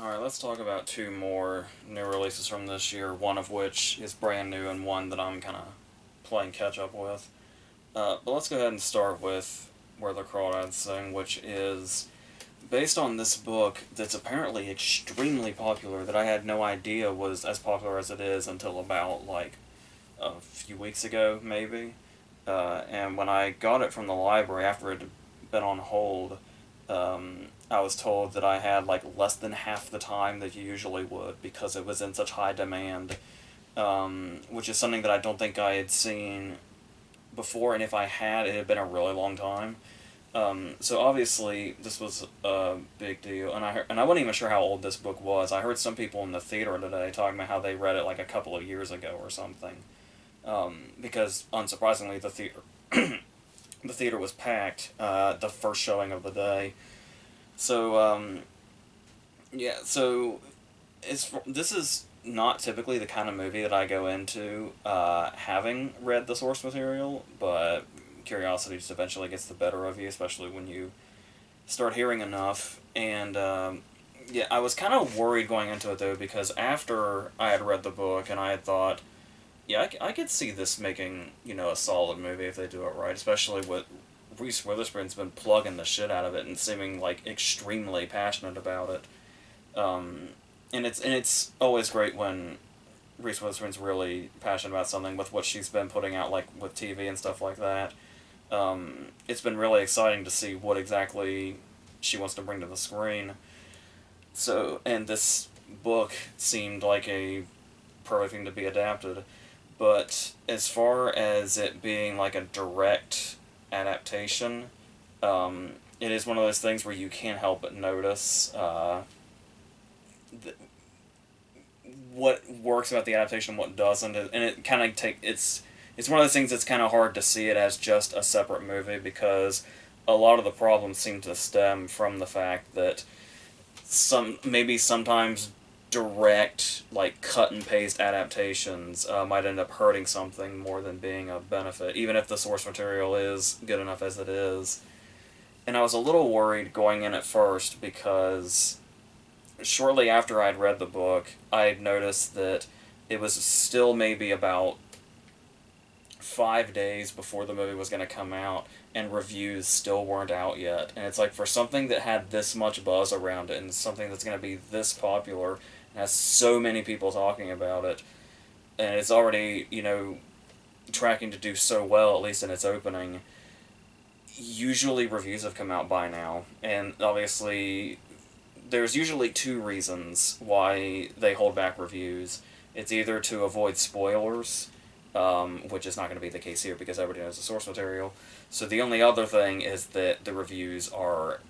Alright, let's talk about two more new releases from this year, one of which is brand new and one that I'm kind of playing catch up with. But let's go ahead and start with Where the Crawdads Sing, which is based on this book that's apparently extremely popular that I had no idea was as popular as it is until about, like, a few weeks ago, maybe. And when I got it from the library after it had been on hold, I was told that I had like less than half the time that you usually would because it was in such high demand, which is something that I don't think I had seen before, and if I had, it had been a really long time. So obviously this was a big deal, and I wasn't even sure how old this book was. I heard some people in the theater today talking about how they read it like a couple of years ago or something, because unsurprisingly the theater was packed the first showing of the day. So yeah, so this is not typically the kind of movie that I go into having read the source material, but curiosity just eventually gets the better of you, especially when you start hearing enough. And yeah, I was kind of worried going into it though, because after I had read the book and I had thought, yeah, I could see this making, a solid movie if they do it right, especially with Reese Witherspoon's been plugging the shit out of it and seeming like extremely passionate about it. And it's always great when Reese Witherspoon's really passionate about something with what she's been putting out, like with TV and stuff like that. It's been really exciting to see what exactly she wants to bring to the screen. So, and this book seemed like a perfect thing to be adapted. But as far as it being like a direct adaptation, it is one of those things where you can't help but notice th- what works about the adaptation, what doesn't, and it kind of it's one of those things that's kind of hard to see it as just a separate movie because a lot of the problems seem to stem from the fact that sometimes direct, like, cut and paste adaptations might end up hurting something more than being a benefit, even if the source material is good enough as it is. And I was a little worried going in at first because shortly after I'd read the book, I'd noticed that it was still maybe about 5 days before the movie was going to come out, and reviews still weren't out yet. And it's like, for something that had this much buzz around it, and something that's going to be this popular, and has so many people talking about it, and it's already, tracking to do so well, at least in its opening, usually reviews have come out by now. And obviously, there's usually two reasons why they hold back reviews. It's either to avoid spoilers, which is not going to be the case here because everybody knows the source material. So the only other thing is that the reviews are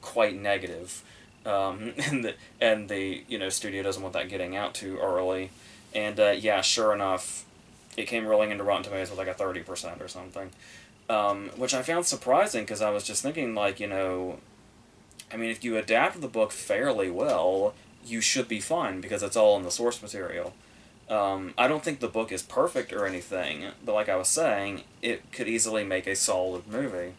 quite negative, and the studio doesn't want that getting out too early. And yeah, sure enough, it came rolling into Rotten Tomatoes with like a 30% or something, which I found surprising because I was just thinking, like, I mean, if you adapt the book fairly well, you should be fine because it's all in the source material. I don't think the book is perfect or anything, but like I was saying, it could easily make a solid movie.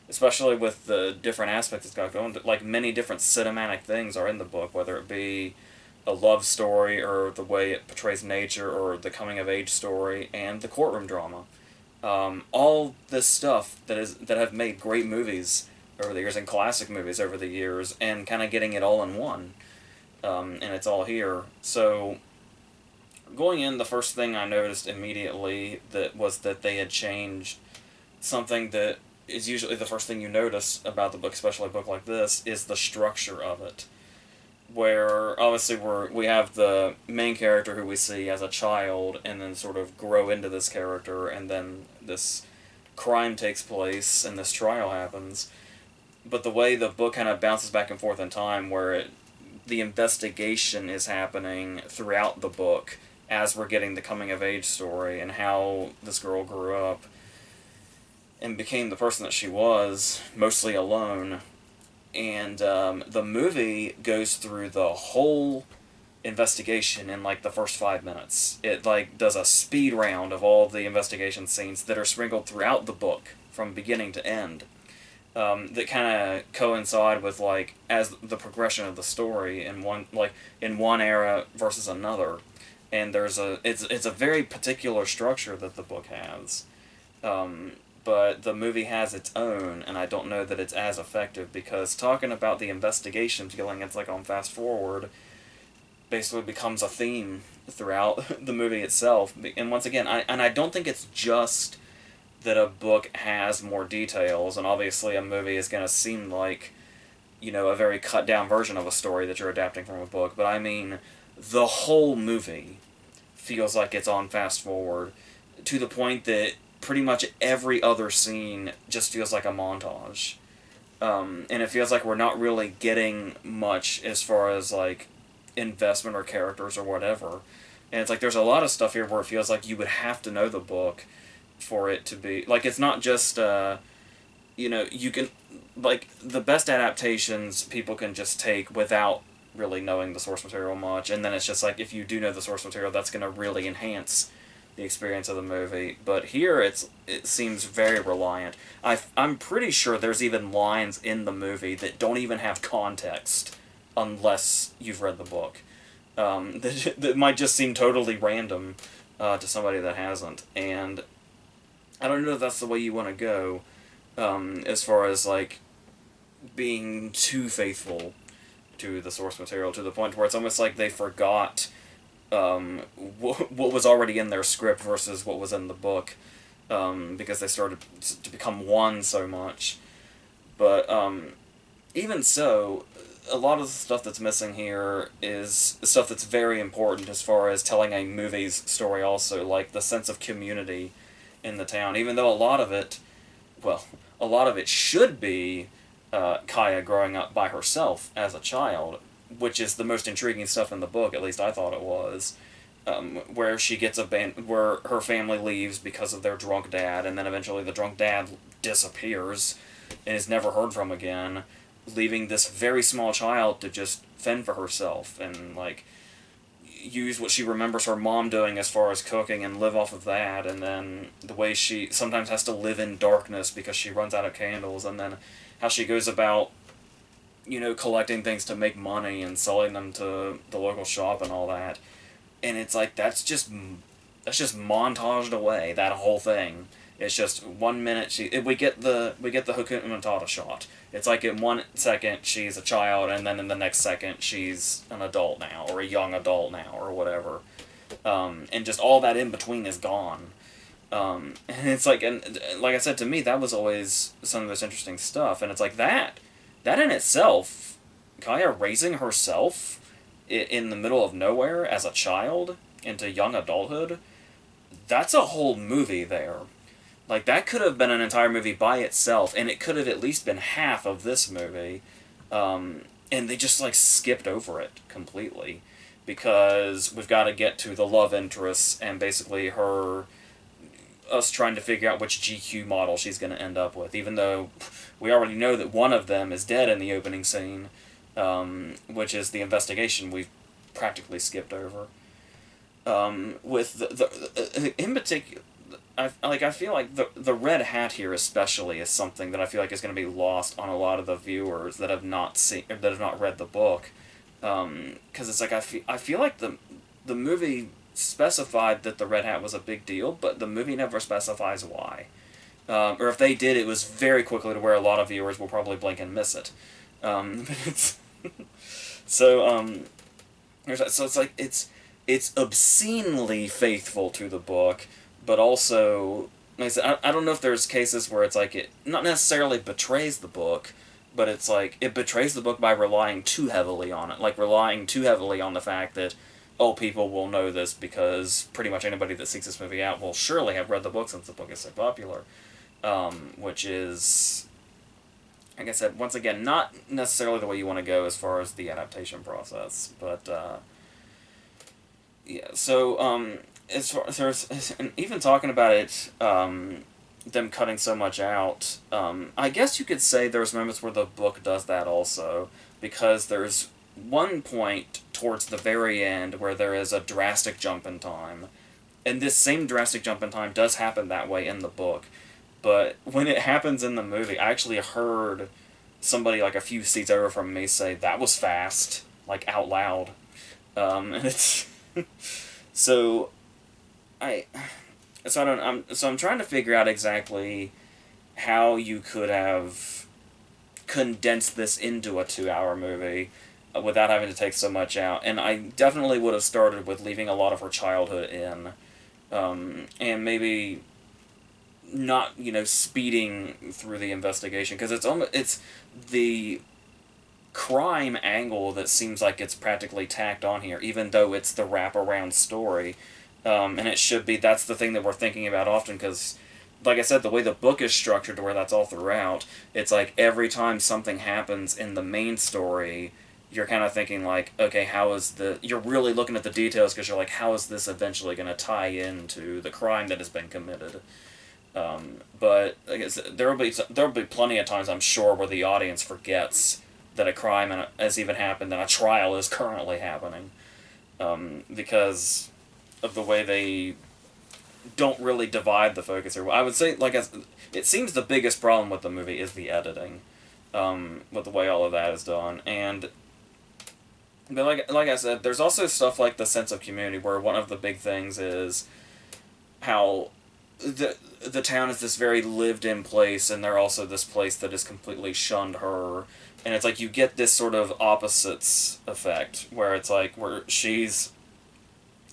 Especially with the different aspects it's got going. Like, many different cinematic things are in the book, whether it be a love story, or the way it portrays nature, or the coming-of-age story, and the courtroom drama. All this stuff that have made great movies over the years, and classic movies over the years, and kind of getting it all in one. And it's all here. So going in, the first thing I noticed immediately that they had changed something that is usually the first thing you notice about the book, especially a book like this, is the structure of it. Where obviously we have the main character who we see as a child, and then sort of grow into this character, and then this crime takes place, and this trial happens. But the way the book kind of bounces back and forth in time, where the investigation is happening throughout the book as we're getting the coming of age story and how this girl grew up and became the person that she was, mostly alone. And the movie goes through the whole investigation in like the first 5 minutes. It like does a speed round of all the investigation scenes that are sprinkled throughout the book from beginning to end. that kind of coincide with like as the progression of the story in one era versus another, and it's a very particular structure that the book has, but the movie has its own, and I don't know that it's as effective because talking about the investigation feeling it's like on fast forward basically becomes a theme throughout the movie itself, and once again I don't think it's just that a book has more details, and obviously a movie is going to seem like, a very cut down version of a story that you're adapting from a book, but I mean, the whole movie feels like it's on fast forward to the point that pretty much every other scene just feels like a montage. And it feels like we're not really getting much as far as, like, investment or characters or whatever. And it's like there's a lot of stuff here where it feels like you would have to know the book for it to be like it's not just you can like the best adaptations people can just take without really knowing the source material much, and then it's just like if you do know the source material that's going to really enhance the experience of the movie. But here it seems very reliant. I'm pretty sure there's even lines in the movie that don't even have context unless you've read the book, that might just seem totally random to somebody that hasn't. And I don't know if that's the way you want to go, as far as, like, being too faithful to the source material to the point where it's almost like they forgot what was already in their script versus what was in the book, because they started to become one so much. But even so, a lot of the stuff that's missing here is stuff that's very important as far as telling a movie's story also, like the sense of community in the town, even though a lot of it should be Kaya growing up by herself as a child, which is the most intriguing stuff in the book, at least I thought it was, where she gets where her family leaves because of their drunk dad, and then eventually the drunk dad disappears and is never heard from again, leaving this very small child to just fend for herself and, like, use what she remembers her mom doing as far as cooking and live off of that, and then the way she sometimes has to live in darkness because she runs out of candles, and then how she goes about, collecting things to make money and selling them to the local shop and all that. And it's like that's just montaged away, that whole thing. It's just 1 minute we get the Hakuna Matata shot. It's like in 1 second she's a child, and then in the next second she's an adult now, or a young adult now, or whatever. And just all that in between is gone. And it's like, and like I said, to me that was always some of this interesting stuff. And it's like that in itself, Kaya raising herself in the middle of nowhere as a child into young adulthood, that's a whole movie there. Like, that could have been an entire movie by itself, and it could have at least been half of this movie, and they just, like, skipped over it completely, because we've got to get to the love interests, and basically us trying to figure out which GQ model she's going to end up with, even though we already know that one of them is dead in the opening scene, which is the investigation we've practically skipped over. With in particular, I feel like the red hat here especially is something that I feel like is going to be lost on a lot of the viewers that have not read the book, because it's like I feel like the movie specified that the red hat was a big deal, but the movie never specifies why, or if they did, it was very quickly to where a lot of viewers will probably blink and miss it. It's so it's like it's obscenely faithful to the book, but also, like I said, I don't know if there's cases where it's like it not necessarily betrays the book, but it's like it betrays the book by relying too heavily on it, like relying too heavily on the fact that, oh, people will know this because pretty much anybody that seeks this movie out will surely have read the book since the book is so popular, which is, like I said, once again, not necessarily the way you want to go as far as the adaptation process, but yeah, so as far as and even talking about it, them cutting so much out, I guess you could say there's moments where the book does that also, because there's one point towards the very end where there is a drastic jump in time, and this same drastic jump in time does happen that way in the book, But when it happens in the movie, I actually heard somebody like a few seats over from me say that was fast, like out loud, and it's so I so I don't I'm trying to figure out exactly how you could have condensed this into a 2 hour movie without having to take so much out. And I definitely would have started with leaving a lot of her childhood in, and maybe not speeding through the investigation because it's the crime angle that seems like it's practically tacked on here, even though it's the wraparound story. And it should be. That's the thing that we're thinking about often because, like I said, the way the book is structured to where that's all throughout, it's like every time something happens in the main story, you're kind of thinking like, okay, how is you're really looking at the details because you're like, how is this eventually going to tie into the crime that has been committed? But I guess there'll be plenty of times I'm sure where the audience forgets that a crime has even happened and a trial is currently happening, because of the way they don't really divide the focus here. I would say it seems the biggest problem with the movie is the editing, with the way all of that is done. But like I said, there's also stuff like the sense of community where one of the big things is how the town is this very lived-in place, and they're also this place that has completely shunned her. And it's like you get this sort of opposites effect, where it's like where she's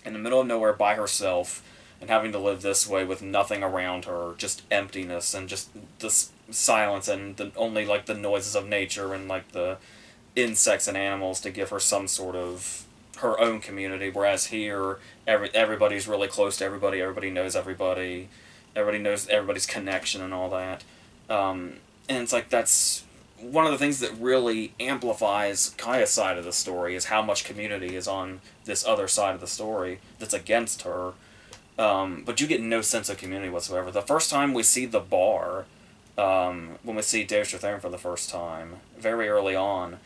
in the middle of nowhere by herself, and having to live this way with nothing around her, just emptiness and just this silence and only like the noises of nature and like the insects and animals to give her some sort of her own community. Whereas here, everybody's really close to everybody. Everybody knows everybody. Everybody knows everybody's connection and all that. And it's like that's one of the things that really amplifies Kaya's side of the story is how much community is on this other side of the story that's against her. But you get no sense of community whatsoever. The first time we see the bar, when we see Dave Strathairn for the first time, very early on,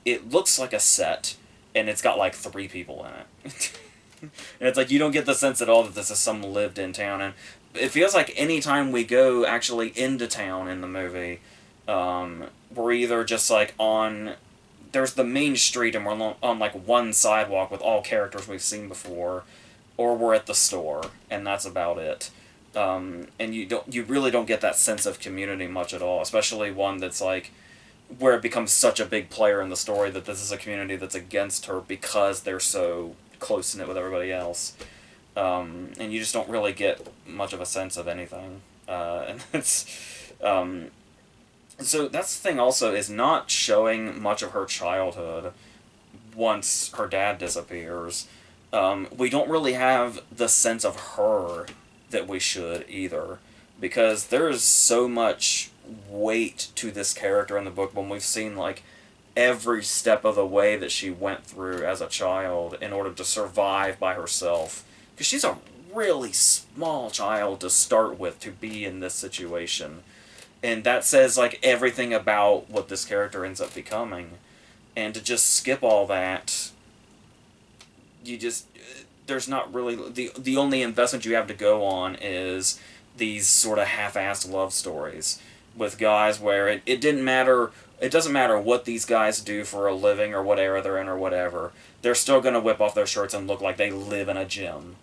it looks like a set, and it's got like 3 people in it. And it's like you don't get the sense at all that this is some lived-in town. And it feels like any time we go actually into town in the movie, we're either just like there's the main street and we're on like one sidewalk with all characters we've seen before, or we're at the store, and that's about it. And you really don't get that sense of community much at all, especially one that's like where it becomes such a big player in the story that this is a community that's against her because they're so close-knit with everybody else. And you just don't really get much of a sense of anything. And it's so that's the thing also, is not showing much of her childhood once her dad disappears. We don't really have the sense of her that we should either, because there is so much weight to this character in the book when we've seen like every step of the way that she went through as a child in order to survive by herself, because she's a really small child to start with to be in this situation, and that says like everything about what this character ends up becoming. And to just skip all that, there's not really the only investment you have to go on is these sort of half-assed love stories with guys where it doesn't matter what these guys do for a living or what era they're in or whatever, they're still going to whip off their shirts and look like they live in a gym.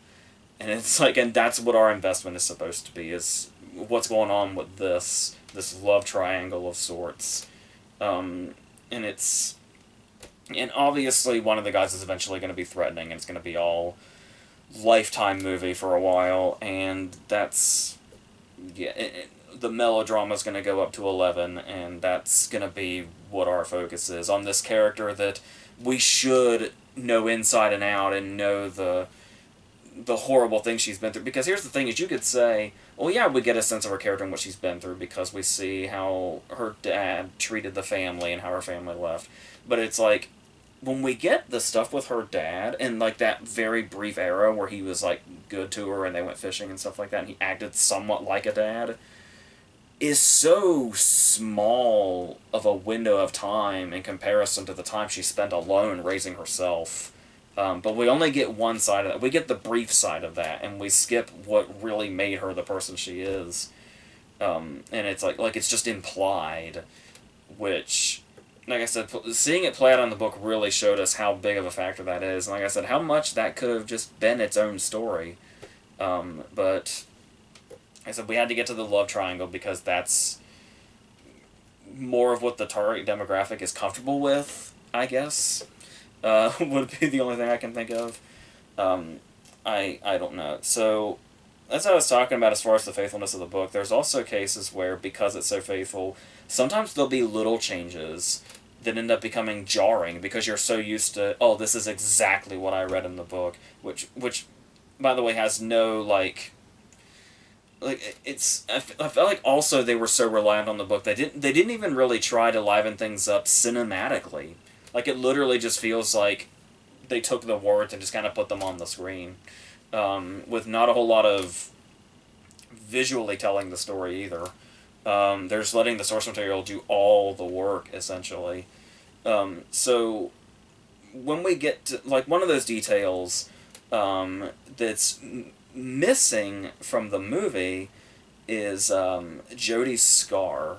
And it's like, and that's what our investment is supposed to be, is what's going on with this love triangle of sorts. And obviously one of the guys is eventually going to be threatening, and it's going to be all Lifetime movie for a while, and that's, the melodrama is going to go up to 11, and that's going to be what our focus is, on this character that we should know inside and out and know the horrible things she's been through. Because here's the thing, is you could say, well, yeah, we get a sense of her character and what she's been through because we see how her dad treated the family and how her family left. But it's like, when we get the stuff with her dad in like that very brief era where he was like good to her and they went fishing and stuff like that and he acted somewhat like a dad, is so small of a window of time in comparison to the time she spent alone raising herself. But we only get one side of that. We get the brief side of that, and we skip what really made her the person she is. And it's like it's just implied, which, like I said, seeing it play out in the book really showed us how big of a factor that is. And like I said, how much that could have just been its own story. But like I said, we had to get to the love triangle because that's more of what the target demographic is comfortable with, I guess. Would be the only thing I can think of. I don't know. So that's what I was talking about as far as the faithfulness of the book. There's also cases where, because it's so faithful, sometimes there'll be little changes that end up becoming jarring because you're so used to, oh, this is exactly what I read in the book, which by the way, has no, it's I felt like also they were so reliant on the book they didn't even really try to liven things up cinematically. Like, it literally just feels like they took the words and just kind of put them on the screen, with not a whole lot of visually telling the story either. They're just letting the source material do all the work, essentially. So when we get to, like, one of those details that's missing from the movie is Jodie's scar.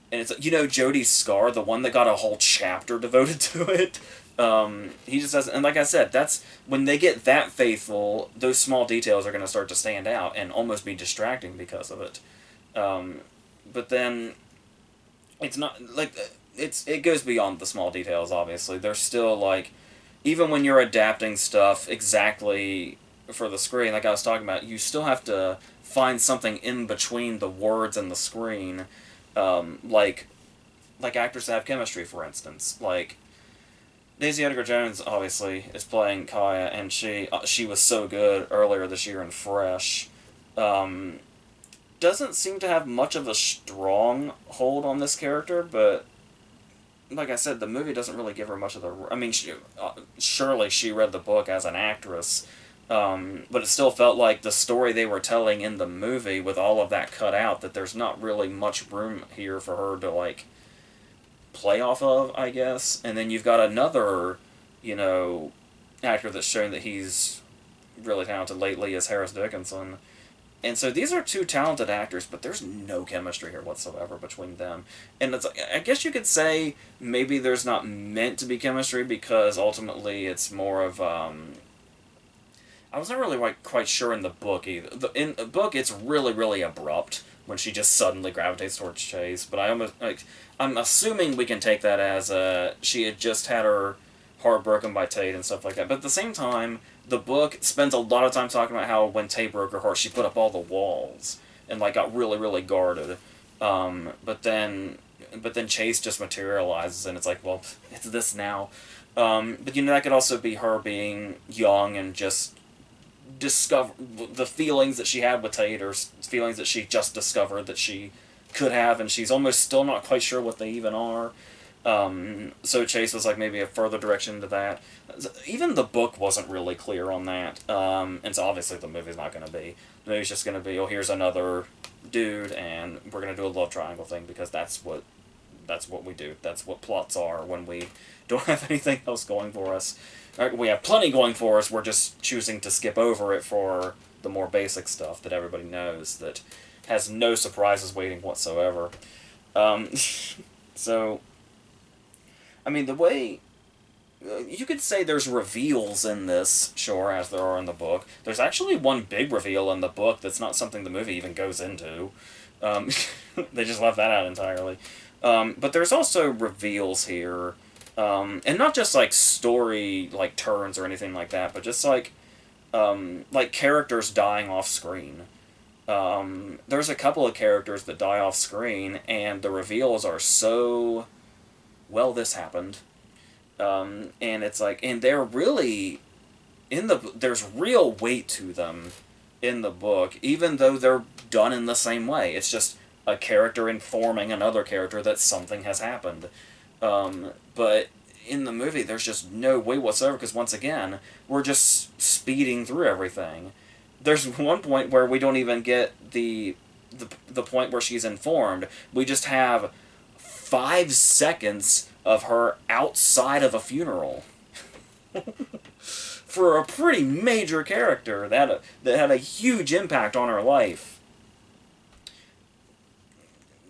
And it's, Jodie's scar, the one that got a whole chapter devoted to it. He just doesn't, and like I said, that's when they get that faithful, those small details are going to start to stand out and almost be distracting because of it. But then it's not like it goes beyond the small details. Obviously, there's still, like, even when you're adapting stuff exactly for the screen, like I was talking about, you still have to find something in between the words and the screen, like actors that have chemistry, for instance. Like, Daisy Edgar-Jones obviously is playing Kaya, and she was so good earlier this year in Fresh. Doesn't seem to have much of a strong hold on this character, but like I said, the movie doesn't really give her much of the. I mean, surely she read the book as an actress, but it still felt like the story they were telling in the movie, with all of that cut out, that there's not really much room here for her to, like, play off of, I guess. And then you've got another, actor that's shown that he's really talented lately, is Harris Dickinson. And so these are two talented actors, but there's no chemistry here whatsoever between them. And it's like, I guess you could say maybe there's not meant to be chemistry because ultimately it's more of, I was not really quite sure in the book either. In the book, it's really, really abrupt when she just suddenly gravitates towards Chase. But I'm assuming we can take that as she had just had her heart broken by Tate and stuff like that. But at the same time, the book spends a lot of time talking about how when Tate broke her heart, she put up all the walls and, like, got really, really guarded. But then Chase just materializes, and it's like, well, it's this now. But that could also be her being young and just discover the feelings that she had with Tate, or feelings that she just discovered that she could have, and she's almost still not quite sure what they even are. So Chase was like maybe a further direction into that. Even the book wasn't really clear on that. And so obviously the movie's not going to be. The movie's just going to be, oh, here's another dude, and we're going to do a love triangle thing because that's what we do. That's what plots are when we don't have anything else going for us. We have plenty going for us, we're just choosing to skip over it for the more basic stuff that everybody knows, that has no surprises waiting whatsoever. So, I mean, the way. You could say there's reveals in this, sure, as there are in the book. There's actually one big reveal in the book that's not something the movie even goes into. They just left that out entirely. But there's also reveals here. And not just, like, story, like, turns or anything like that, but just, like characters dying off screen. There's a couple of characters that die off screen, and the reveals are so, well, this happened. And it's like, and they're really, there's real weight to them in the book, even though they're done in the same way. It's just a character informing another character that something has happened. But in the movie, there's just no way whatsoever, because once again, we're just speeding through everything. There's one point where we don't even get the point where she's informed. We just have 5 seconds of her outside of a funeral. For a pretty major character that had a huge impact on her life.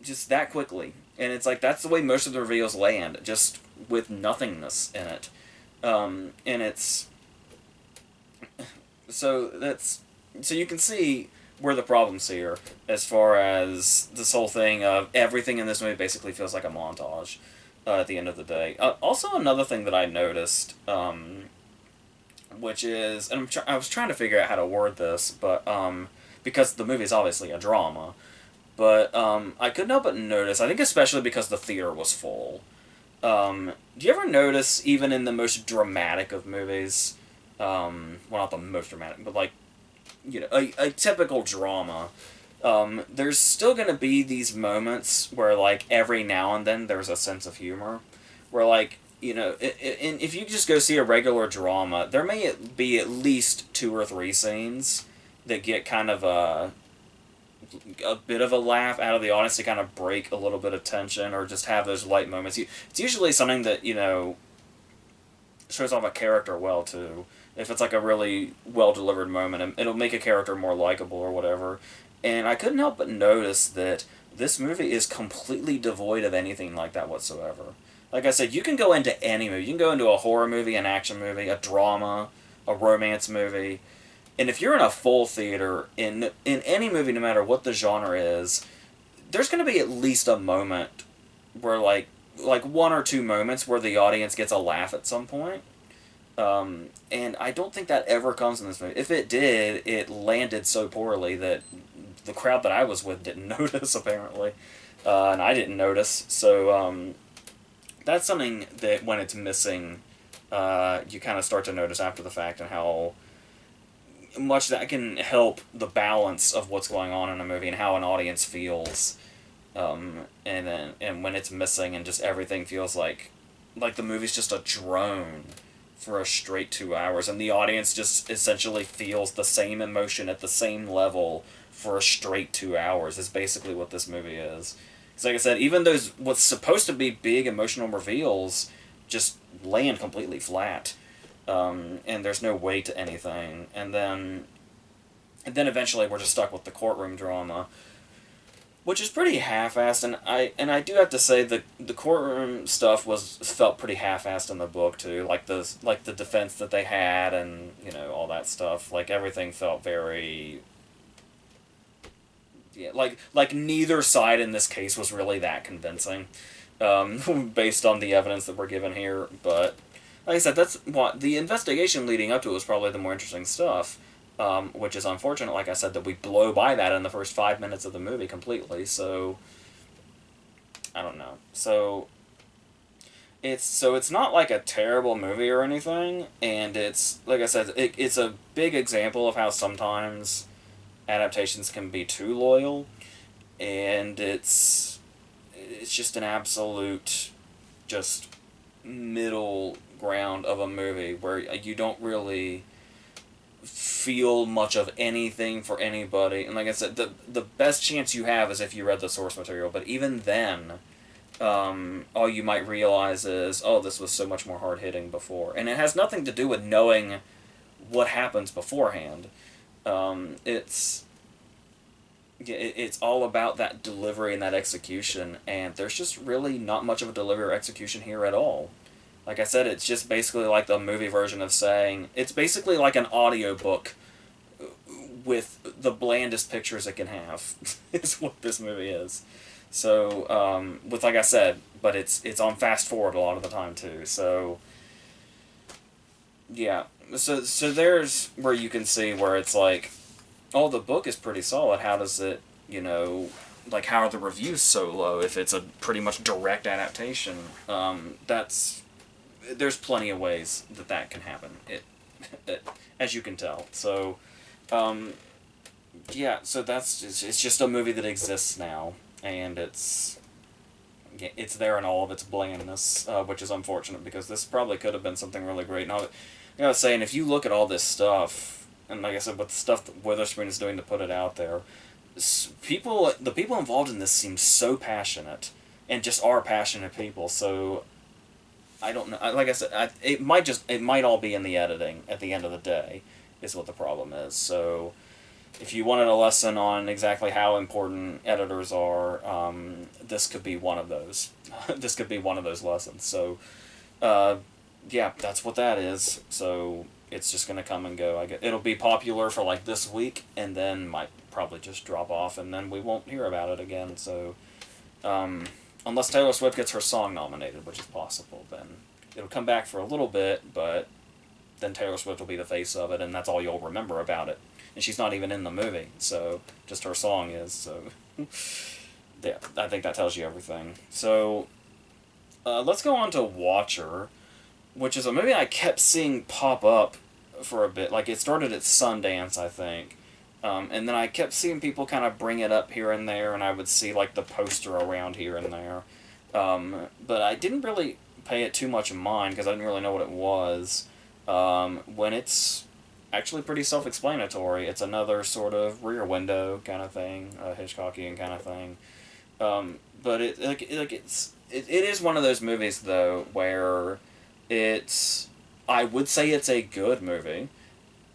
just that quickly. And it's like, that's the way most of the reveals land, just with nothingness in it. And it's... So that's... So you can see where the problem's here, as far as this whole thing of everything in this movie basically feels like a montage at the end of the day. Also, another thing that I noticed, which is... And I was trying to figure out how to word this, but... because the movie is obviously a drama. But I couldn't help but notice, I think especially because the theater was full, do you ever notice, even in the most dramatic of movies, well, not the most dramatic, but like, you know, a typical drama, there's still going to be these moments where, like, every now and then there's a sense of humor, where, like, you know, if you just go see a regular drama, there may be at least 2 or 3 scenes that get kind of a bit of a laugh out of the audience to kind of break a little bit of tension or just have those light moments. It's usually something that, you know, shows off a character well, too. If it's like a really well-delivered moment, it'll make a character more likable or whatever. And I couldn't help but notice that this movie is completely devoid of anything like that whatsoever. Like I said, you can go into any movie. You can go into a horror movie, an action movie, a drama, a romance movie. And if you're in a full theater, in any movie, no matter what the genre is, there's going to be at least a moment where, like 1 or 2 moments where the audience gets a laugh at some point. And I don't think that ever comes in this movie. If it did, it landed so poorly that the crowd that I was with didn't notice, apparently. And I didn't notice. So that's something that, when it's missing, you kind of start to notice after the fact, and how much that can help the balance of what's going on in a movie and how an audience feels. And when it's missing and just everything feels like the movie's just a drone for a straight 2 hours, and the audience just essentially feels the same emotion at the same level for a straight 2 hours, is basically what this movie is. Because, like I said, even those what's supposed to be big emotional reveals just land completely flat. And there's no weight to anything. And then eventually we're just stuck with the courtroom drama, which is pretty half-assed. And I do have to say the courtroom stuff felt pretty half-assed in the book too. Like the defense that they had, and, you know, all that stuff. Like, everything felt very... Yeah, like neither side in this case was really that convincing, based on the evidence that we're given here. But like I said, that's what the investigation leading up to it was probably the more interesting stuff, which is unfortunate, like I said, that we blow by that in the first 5 minutes of the movie completely. So I don't know. So it's not like a terrible movie or anything, and it's, like I said, it's a big example of how sometimes adaptations can be too loyal, and it's just an absolute just middle ground of a movie where you don't really feel much of anything for anybody. And like I said, the best chance you have is if you read the source material, but even then, all you might realize is, oh, this was so much more hard-hitting before. And it has nothing to do with knowing what happens beforehand. It's all about that delivery and that execution, and there's just really not much of a delivery or execution here at all. Like I said, it's just basically like the movie version of saying, it's basically like an audiobook with the blandest pictures it can have, is what this movie is. So, with, like I said, but it's on fast forward a lot of the time too, so yeah. So there's where you can see where it's like, oh, the book is pretty solid. How does it, you know, like, how are the reviews so low if it's a pretty much direct adaptation? There's plenty of ways that can happen, as you can tell. So, yeah, so it's just a movie that exists now, and it's there in all of its blandness, which is unfortunate, because this probably could have been something really great. Now, I was saying, if you look at all this stuff, and like I said, with the stuff that Witherspoon is doing to put it out there, the people involved in this seem so passionate, and just are passionate people. So I don't know. Like I said, it might all be in the editing at the end of the day, is what the problem is. So if you wanted a lesson on exactly how important editors are, this could be one of those. This could be one of those lessons. So, yeah, that's what that is. So it's just gonna come and go. I guess it'll be popular for like this week, and then might probably just drop off, and then we won't hear about it again. So, unless Taylor Swift gets her song nominated, which is possible, then it'll come back for a little bit, but then Taylor Swift will be the face of it, and that's all you'll remember about it. And she's not even in the movie, so just her song is. So, yeah, I think that tells you everything. So, let's go on to Watcher, which is a movie I kept seeing pop up for a bit. Like, it started at Sundance, I think. And then I kept seeing people kind of bring it up here and there, and I would see, like, the poster around here and there. But I didn't really pay it too much mind, because I didn't really know what it was. When it's actually pretty self-explanatory. It's another sort of Rear Window kind of thing, Hitchcockian kind of thing. But it is one of those movies, though, where I would say it's a good movie.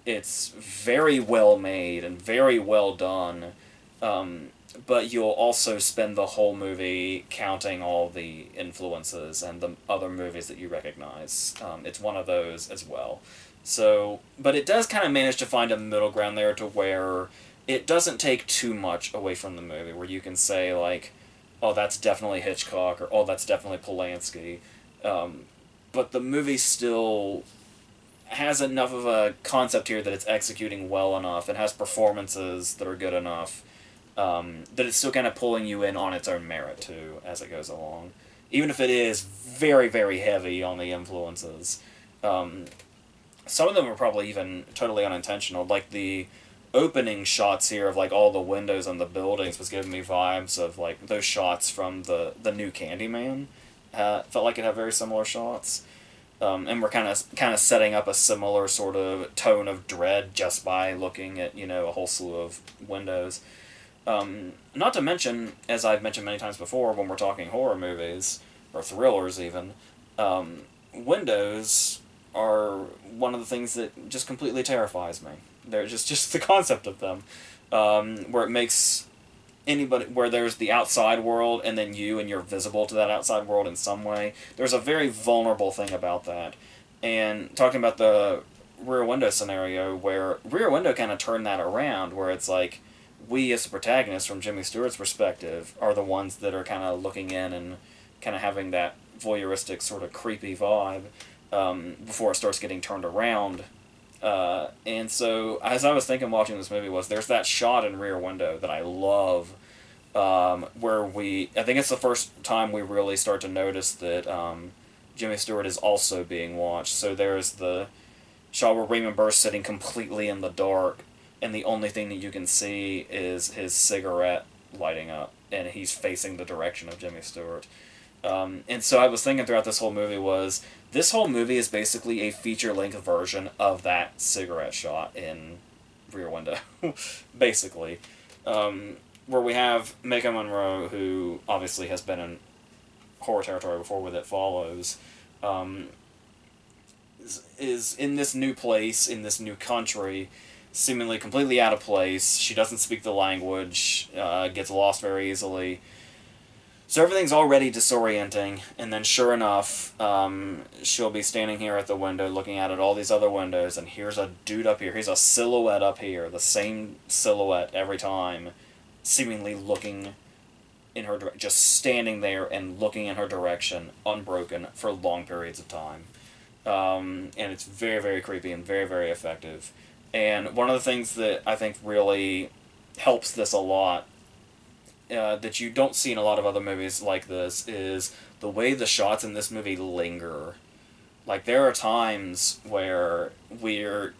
It's very well made and very well done. But you'll also spend the whole movie counting all the influences and the other movies that you recognize. It's one of those as well. So, but it does kind of manage to find a middle ground there to where it doesn't take too much away from the movie, where you can say, like, oh, that's definitely Hitchcock, or oh, that's definitely Polanski. But the movie still has enough of a concept here that it's executing well enough. It has performances that are good enough. That it's still kind of pulling you in on its own merit, too, as it goes along. Even if it is very, very heavy on the influences. Some of them are probably even totally unintentional. Like, the opening shots here of, like, all the windows on the buildings was giving me vibes of, like, those shots from the new Candyman. Felt like it had very similar shots. And we're kind of setting up a similar sort of tone of dread just by looking at, a whole slew of windows. Not to mention, as I've mentioned many times before, when we're talking horror movies, or thrillers even, windows are one of the things that just completely terrifies me. They're just the concept of them, where it makes where there's the outside world and then you're visible to that outside world in some way. There's a very vulnerable thing about that. And talking about the Rear Window scenario, where Rear Window kind of turned that around, where it's like, we as the protagonists, from Jimmy Stewart's perspective, are the ones that are kind of looking in and kind of having that voyeuristic sort of creepy vibe, before it starts getting turned around. And so, as I was thinking watching this movie, there's that shot in Rear Window that I love, where I think it's the first time we really start to notice that Jimmy Stewart is also being watched. So there's the shot where Raymond Burr's sitting completely in the dark, and the only thing that you can see is his cigarette lighting up, and he's facing the direction of Jimmy Stewart. And so I was thinking throughout this whole movie is basically a feature-length version of that cigarette shot in Rear Window, basically. Where we have Maika Monroe, who obviously has been in horror territory before with It Follows, is in this new place, in this new country, seemingly completely out of place. She doesn't speak the language, gets lost very easily. So everything's already disorienting, and then sure enough, she'll be standing here at the window looking out at all these other windows, and here's a dude up here. Here's a silhouette up here, the same silhouette every time, seemingly looking in her direction, just standing there and looking in her direction, unbroken, for long periods of time. And it's very, very creepy and very, very effective. And one of the things that I think really helps this a lot, that you don't see in a lot of other movies like this, is the way the shots in this movie linger. Like, there are times where we're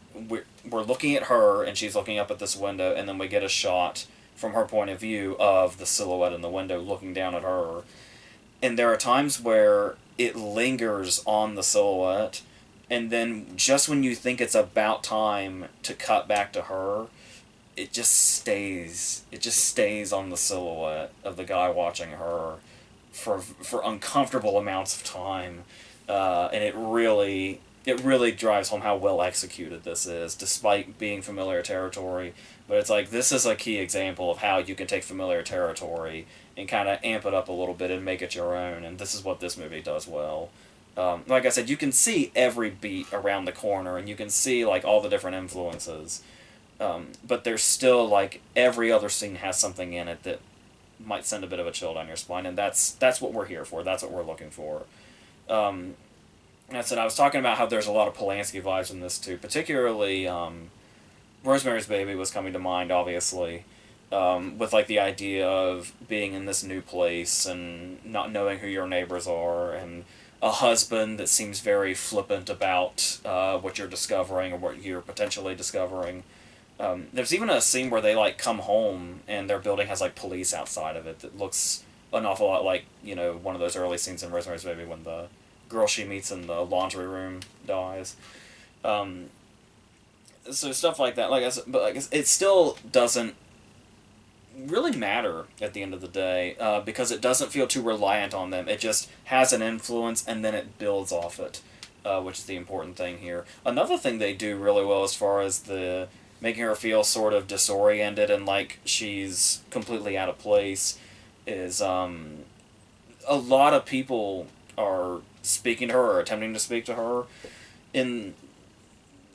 looking at her and she's looking up at this window, and then we get a shot from her point of view of the silhouette in the window looking down at her. And there are times where it lingers on the silhouette, and then just when you think it's about time to cut back to her, it just stays on the silhouette of the guy watching her for uncomfortable amounts of time, and it really it really drives home how well executed this is, despite being familiar territory. But it's like, this is a key example of how you can take familiar territory and kind of amp it up a little bit and make it your own, and this is what this movie does well. Like I said, you can see every beat around the corner, and you can see, like, all the different influences. But there's still, like, every other scene has something in it that might send a bit of a chill down your spine, and that's what we're here for. That's what we're looking for. And I said, I was talking about how there's a lot of Polanski vibes in this too, particularly Rosemary's Baby was coming to mind, obviously, with like the idea of being in this new place and not knowing who your neighbors are, and a husband that seems very flippant about what you're discovering or what you're potentially discovering. There's even a scene where they like come home and their building has like police outside of it that looks an awful lot like, you know, one of those early scenes in Rosemary's Baby when the girl she meets in the laundry room dies. So stuff like that, like I said, but like it still doesn't really matter at the end of the day, because it doesn't feel too reliant on them. It just has an influence and then it builds off it, which is the important thing here. Another thing they do really well as far as the making her feel sort of disoriented and like she's completely out of place is a lot of people are speaking to her or attempting to speak to her in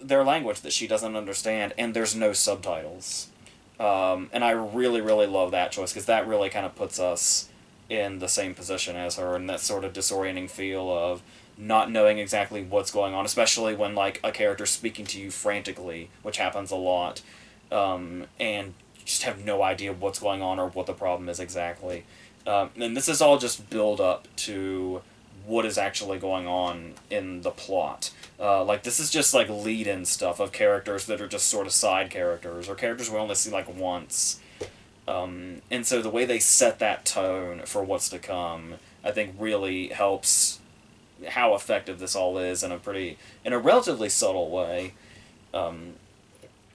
their language that she doesn't understand, and there's no subtitles. And I really, really love that choice, because that really kind of puts us in the same position as her, and that sort of disorienting feel of not knowing exactly what's going on, especially when like a character's speaking to you frantically, which happens a lot, and just have no idea what's going on or what the problem is exactly. And this is all just build up to what is actually going on in the plot. Like, this is just, like, lead-in stuff of characters that are just sort of side characters, or characters we only see, like, once. And so the way they set that tone for what's to come, I think really helps how effective this all is in a relatively subtle way,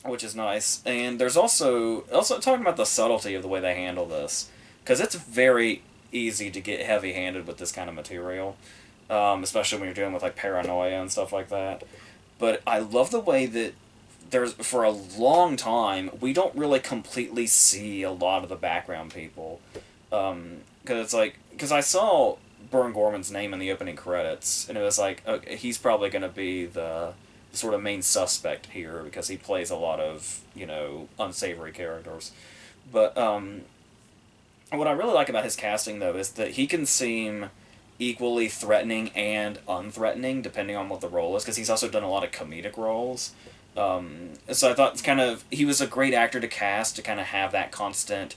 which is nice. And there's also talking about the subtlety of the way they handle this, because it's very easy to get heavy-handed with this kind of material, especially when you're dealing with like paranoia and stuff like that. But I love the way that for a long time we don't really completely see a lot of the background people, because I saw Burn Gorman's name in the opening credits, and it was like, okay, he's probably going to be the sort of main suspect here because he plays a lot of, you know, unsavory characters. But what I really like about his casting, though, is that he can seem equally threatening and unthreatening, depending on what the role is, because he's also done a lot of comedic roles. So I thought he was a great actor to cast, to kind of have that constant,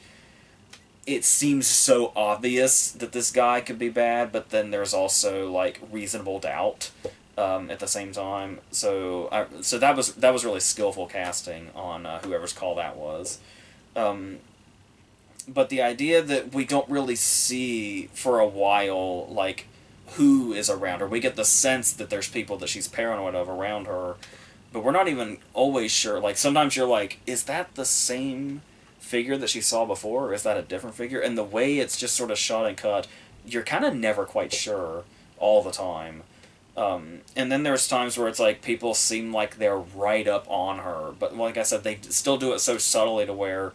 it seems so obvious that this guy could be bad, but then there's also, like, reasonable doubt at the same time. So that was really skillful casting on whoever's call that was. But the idea that we don't really see for a while, like, who is around her. We get the sense that there's people that she's paranoid of around her, but we're not even always sure. Like, sometimes you're like, is that the same figure that she saw before, or is that a different figure? And the way it's just sort of shot and cut, you're kind of never quite sure all the time. And then there's times where it's like people seem like they're right up on her, but like I said, they still do it so subtly to where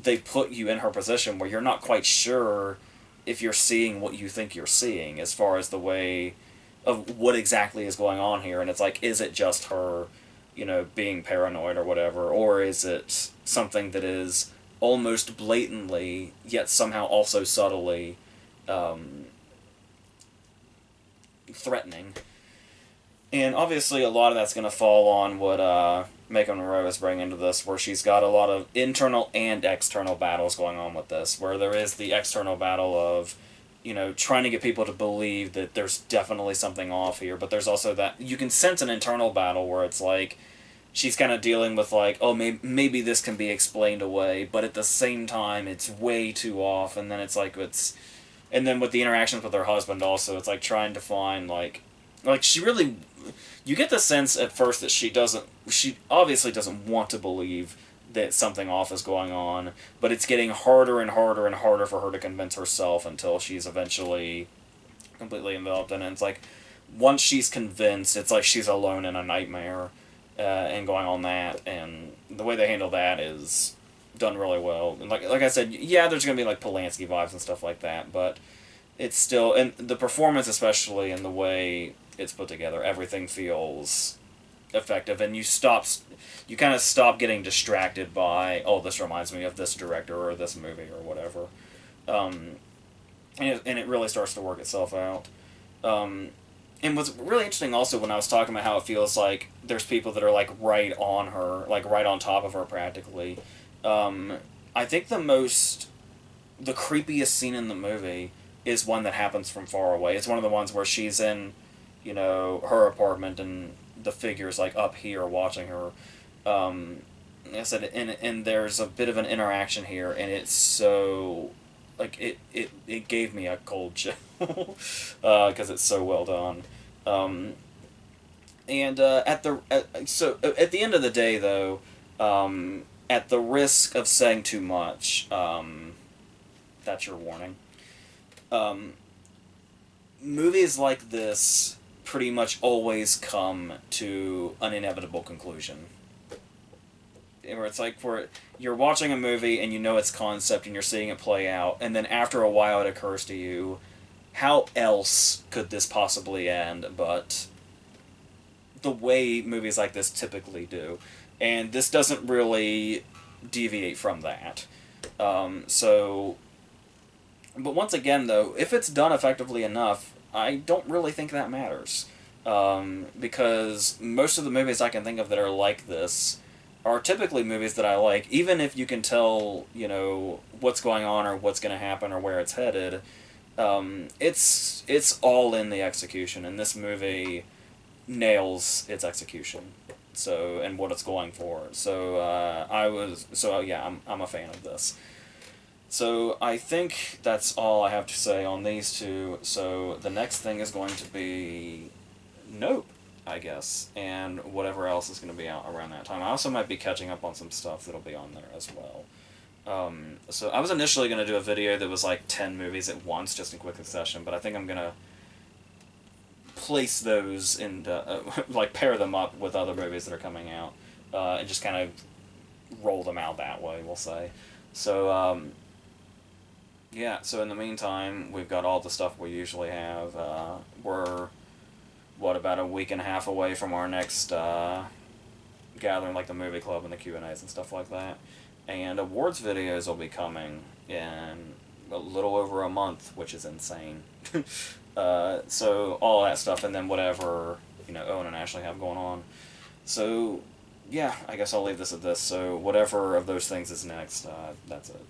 they put you in her position where you're not quite sure if you're seeing what you think you're seeing as far as the way of what exactly is going on here. And it's like, is it just her, you know, being paranoid or whatever, or is it something that is almost blatantly, yet somehow also subtly threatening? And obviously a lot of that's going to fall on what Megan Monroe is bringing into this, where she's got a lot of internal and external battles going on with this, where there is the external battle of, you know, trying to get people to believe that there's definitely something off here, but there's also that, you can sense an internal battle where it's like, she's kind of dealing with like, oh, maybe this can be explained away, but at the same time, it's way too off, and then it's like, and then with the interactions with her husband also, it's like trying to find, like she really, you get the sense at first that she obviously doesn't want to believe that something off is going on, but it's getting harder and harder and harder for her to convince herself until she's eventually completely enveloped in it. And it's like, once she's convinced, it's like she's alone in a nightmare, and going on that, and the way they handle that is done really well. And like I said, yeah, there's gonna be like Polanski vibes and stuff like that, but it's still, and the performance especially, and the way it's put together, everything feels effective, and you kind of stop getting distracted by, oh, this reminds me of this director or this movie or whatever, um, and it really starts to work itself out. Um, and what's really interesting also, when I was talking about how it feels like there's people that are like right on her, like right on top of her practically. Um, I think the creepiest scene in the movie is one that happens from far away. It's one of the ones where she's in, her apartment, and the figure's like up here watching her. Like I said, and there's a bit of an interaction here, and it's so, like, it gave me a cold chill, because it's so well done. Um, and at the end of the day, though, at the risk of saying too much, that's your warning. Um, Movies like this pretty much always come to an inevitable conclusion. Where it's like, where you're watching a movie and you know its concept and you're seeing it play out, and then after a while it occurs to you, how else could this possibly end but the way movies like this typically do? And this doesn't really deviate from that. So, but once again, though, if it's done effectively enough, I don't really think that matters. Because most of the movies I can think of that are like this are typically movies that I like, even if you can tell, what's going on or what's going to happen or where it's headed. It's all in the execution, and this movie nails its execution. So, and what it's going for. So, yeah, I'm a fan of this. So I think that's all I have to say on these two. So the next thing is going to be Nope, I guess, and whatever else is going to be out around that time. I also might be catching up on some stuff that'll be on there as well. So I was initially going to do a video that was like 10 movies at once, just in quick succession, but I think I'm going to place those in, like, pair them up with other movies that are coming out, and just kind of roll them out that way, we'll say. So, yeah, so in the meantime, we've got all the stuff we usually have. We're, about a week and a half away from our next gathering, like the movie club and the Q&As and stuff like that. And awards videos will be coming in a little over a month, which is insane. So all that stuff, and then whatever, Owen and Ashley have going on. So, yeah, I guess I'll leave this at this. So whatever of those things is next, that's it.